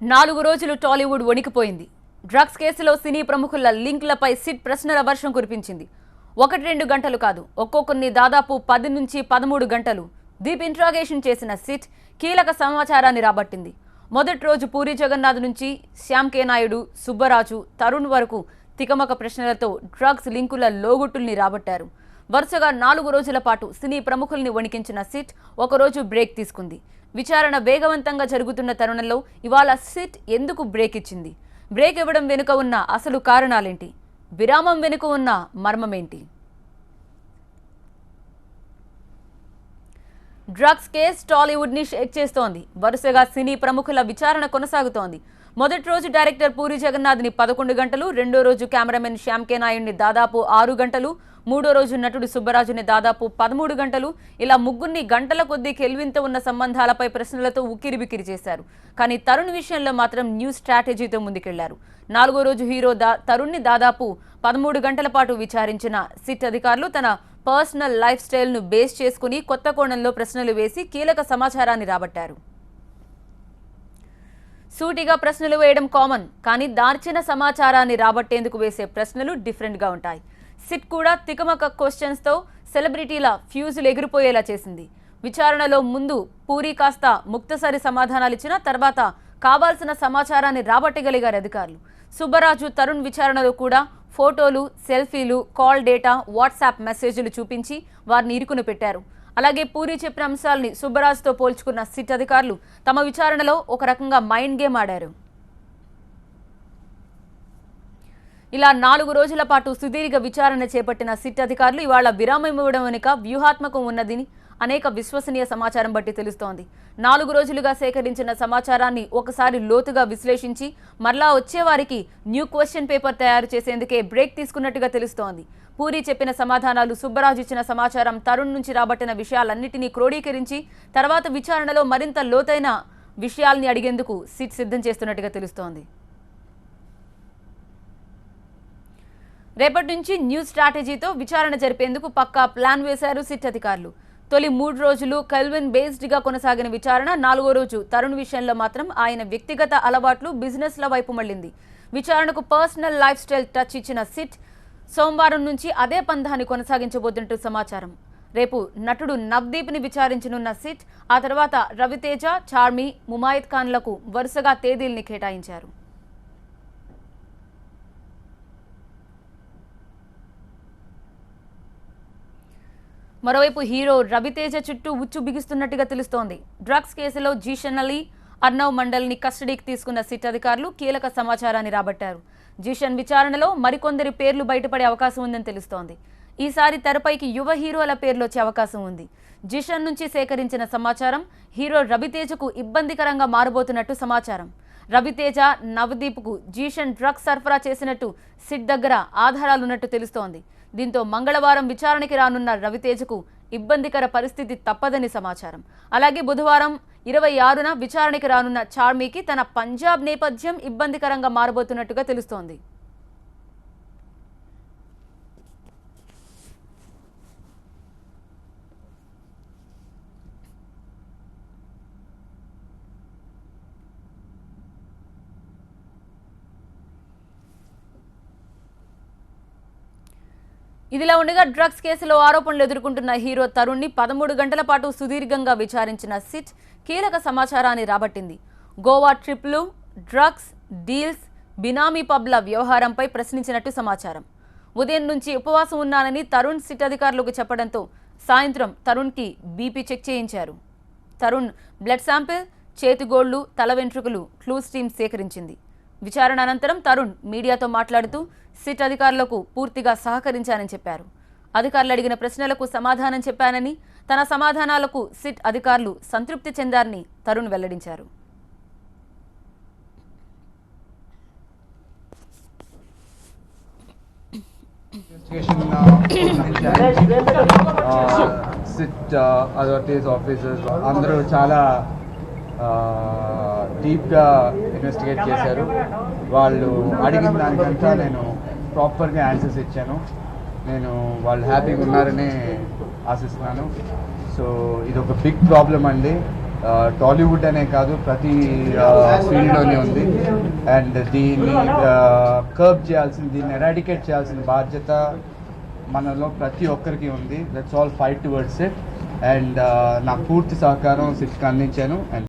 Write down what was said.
4 రోజులు టాలీవుడ్ వణికిపోయింది. డ్రగ్స్ కేసులో సినీ ప్రముఖుల లింక్లపై సిట్ ప్రశ్నల వర్షం కురిపించింది. 1-2 గంటలు కాదు, ఒక్కొక్కరిని దాదాపు 10 నుంచి 13 గంటలు డీప్ ఇంట్రాగేషన్ చేసిన సిట్ కీలక సమాచారాన్ని రాబట్టింది. మొదటి రోజు పూరి జగన్నాథ్ నుంచి శ్యామ్ కే నాయుడు, సుబ్బరాజు, తరుణ్ వరకు తికమక ప్రశ్నలతో డ్రగ్స్ లింకుల లోగుట్టుల్ని రాబట్టారు. వరుసగా 4 రోజుల పాటు సినీ ప్రముఖుల్ని వణికించిన సిట్ ఒకరోజు బ్రేక్ తీసుకుంది. విచారణ వేగవంతంగా జరుగుతున్న తరుణంలో ఇవాళ సిట్ ఎందుకు బ్రేక్ ఇచ్చింది? బ్రేక్ ఇవ్వడం వెనుక ఉన్న అసలు కారణాలేంటి? విరామం వెనుక ఉన్న మర్మమేంటి? డ్రగ్స్ కేసు టాలీవుడ్ ని షేక్ చేస్తోంది. వరుసగా సినీ ప్రముఖుల విచారణ కొనసాగుతోంది. మొదటి రోజు డైరెక్టర్ పూరి జగన్నాథ్ ని 11 గంటలు, రెండో రోజు కెమెరామెన్ శ్యామ్ కే నాయుడిని దాదాపు 6 గంటలు, మూడో రోజు నటుడు సుబ్బరాజుని దాదాపు 13 గంటలు, ఇలా ముగ్గురిని గంటల కొద్దీ కెల్విన్తో ఉన్న సంబంధాలపై ప్రశ్నలతో ఉక్కిరిబిక్కిరి చేశారు. కానీ తరుణ్ విషయంలో మాత్రం న్యూ స్ట్రాటజీతో ముందుకెళ్లారు. 4వ రోజు హీరో తరుణ్ని దాదాపు 13 గంటల పాటు విచారించిన సిట్ అధికారులు తన పర్సనల్ లైఫ్ స్టైల్ను బేస్ చేసుకుని కొత్త కోణంలో ప్రశ్నలు వేసి కీలక సమాచారాన్ని రాబట్టారు. సూటిగా ప్రశ్నలు వేయడం కామన్, కానీ దార్చిన సమాచారాన్ని రాబట్టేందుకు వేసే ప్రశ్నలు డిఫరెంట్గా ఉంటాయి. సిట్ కూడా తికమక క్వశ్చన్స్తో సెలబ్రిటీల ఫ్యూజులు ఎగిరిపోయేలా చేసింది. విచారణలో ముందు పూరి కాస్త ముక్తసరి సమాధానాలిచ్చిన తర్వాత కావాల్సిన సమాచారాన్ని రాబట్టగలిగారు అధికారులు. సుబ్బరాజు, తరుణ్ విచారణలో కూడా ఫోటోలు, సెల్ఫీలు, కాల్ డేటా, వాట్సాప్ మెసేజ్లు చూపించి వారిని ఇరుకున పెట్టారు. అలాగే పూరి చెప్పిన అంశాలని సుబ్బరాజుతో పోల్చుకున్న సిట్ అధికారులు తమ విచారణలో ఒక రకంగా మైండ్ గేమ్ ఆడారు. ఇలా 4 రోజుల పాటు సుదీర్ఘ విచారణ చేపట్టిన సిట్ అధికారులు ఇవాళ విరామం ఇవ్వడం వెనుక వ్యూహాత్మకం ఉన్నదని అనేక విశ్వసనీయ సమాచారం బట్టి తెలుస్తోంది. 4 రోజులుగా సేకరించిన సమాచారాన్ని ఒకసారి లోతుగా విశ్లేషించి మరలా వచ్చేవారికి న్యూ క్వశ్చన్ పేపర్ తయారు చేసేందుకే బ్రేక్ తీసుకున్నట్టుగా తెలుస్తోంది. పూరి చెప్పిన సమాధానాలు, సుబ్బరాజు ఇచ్చిన సమాచారం, తరుణ్ నుంచి రాబట్టిన విషయాలన్నింటినీ క్రోడీకరించి తర్వాత విచారణలో మరింత లోతైన విషయాల్ని అడిగేందుకు సిట్ సిద్ధం చేస్తున్నట్టుగా తెలుస్తోంది. రేపటి నుంచి న్యూ స్ట్రాటజీతో విచారణ జరిపేందుకు పక్కా ప్లాన్ వేశారు సిట్ అధికారులు. తొలి 3 రోజులు కెల్విన్ బేస్డ్గా కొనసాగిన విచారణ 4వ రోజు తరుణ్ విషయంలో మాత్రం ఆయన వ్యక్తిగత అలవాట్లు, బిజినెస్ల వైపు మళ్లింది. విచారణకు పర్సనల్ లైఫ్ స్టైల్ టచ్ ఇచ్చిన సిట్ సోమవారం నుంచి అదే పంధాన్ని కొనసాగించబోతున్నట్టు సమాచారం. రేపు నటుడు నవ్దీప్ని విచారించనున్న సిట్ ఆ తర్వాత రవితేజ, చార్మి, ముమాయిద్ ఖాన్లకు వరుసగా తేదీల్ని కేటాయించారు. మరోవైపు హీరో రవితేజ చుట్టూ ఉచ్చు బిగిస్తున్నట్టుగా తెలుస్తోంది. డ్రగ్స్ కేసులో జీషన్ అలీ, అర్నవ్ మండల్ని కస్టడీకి తీసుకున్న సిట్ అధికారులు కీలక సమాచారాన్ని రాబట్టారు. జీషన్ విచారణలో మరికొందరి పేర్లు బయటపడే అవకాశం ఉందని తెలుస్తోంది. ఈసారి తెరపైకి యువ హీరోల పేర్లు వచ్చే అవకాశం ఉంది. జీషన్ నుంచి సేకరించిన సమాచారం హీరో రవితేజకు ఇబ్బందికరంగా మారబోతున్నట్టు సమాచారం. రవితేజ, నవదీప్కు జీషన్ డ్రగ్స్ సరఫరా చేసినట్టు సిట్ దగ్గర ఆధారాలున్నట్టు తెలుస్తోంది. దీంతో మంగళవారం విచారణకి రానున్న రవితేజకు ఇబ్బందికర పరిస్థితి తప్పదని సమాచారం. అలాగే బుధవారం 26న విచారణకి రానున్న చార్మీకి తన పంజాబ్ నేపథ్యం ఇబ్బందికరంగా మారబోతున్నట్టుగా తెలుస్తోంది. ఇదిలా ఉండగా డ్రగ్స్ కేసులో ఆరోపణలు ఎదుర్కొంటున్న హీరో తరుణ్ని 13 గంటల పాటు సుదీర్ఘంగా విచారించిన సిట్ కీలక సమాచారాన్ని రాబట్టింది. గోవా ట్రిప్లు, డ్రగ్స్ డీల్స్, బినామీ పబ్ల వ్యవహారంపై ప్రశ్నించినట్టు సమాచారం. ఉదయం నుంచి ఉపవాసం ఉన్నానని తరుణ్ సిట్ అధికారులకు చెప్పడంతో సాయంత్రం తరుణ్కి బీపీ చెక్ చేయించారు. తరుణ్ బ్లడ్ శాంపిల్, చేతిగోళ్లు, తల వెంట్రుకలు క్లూస్ టీమ్ సేకరించింది. విచారణ అనంతరం తరుణ్ మీడియాతో మాట్లాడుతూ సిట్ అధికారులకు పూర్తిగా సహకరించానని చెప్పారు. అధికారులు అడిగిన ప్రశ్నలకు సమాధానం చెప్పానని, తన సమాధానాలకు సిట్ అధికారులు సంతృప్తి చెందారని తరుణ్ వెల్లడించారు. సిట్ అథారిటీస్ ఆఫీసర్స్ అందరూ చాలా డీప్గా ఇన్వెస్టిగేట్ చేశారు. వాళ్ళు అడిగిన దానికంతా నేను ప్రాపర్గా ఆన్సర్స్ ఇచ్చాను. నేను వాళ్ళు హ్యాపీగా ఉన్నారని ఆశిస్తున్నాను. సో ఇది ఒక బిగ్ ప్రాబ్లం అండి. టాలీవుడ్ అనే కాదు ప్రతి ఫీల్డ్లోనే ఉంది. అండ్ దీన్ని కర్బ్ చేయాల్సిన, దీన్ని ఎరాడికేట్ చేయాల్సిన బాధ్యత మనలో ప్రతి ఒక్కరికి ఉంది. Let's all fight towards it. And నాకు పూర్తి సహకారం సిట్కి అందించాను. అండ్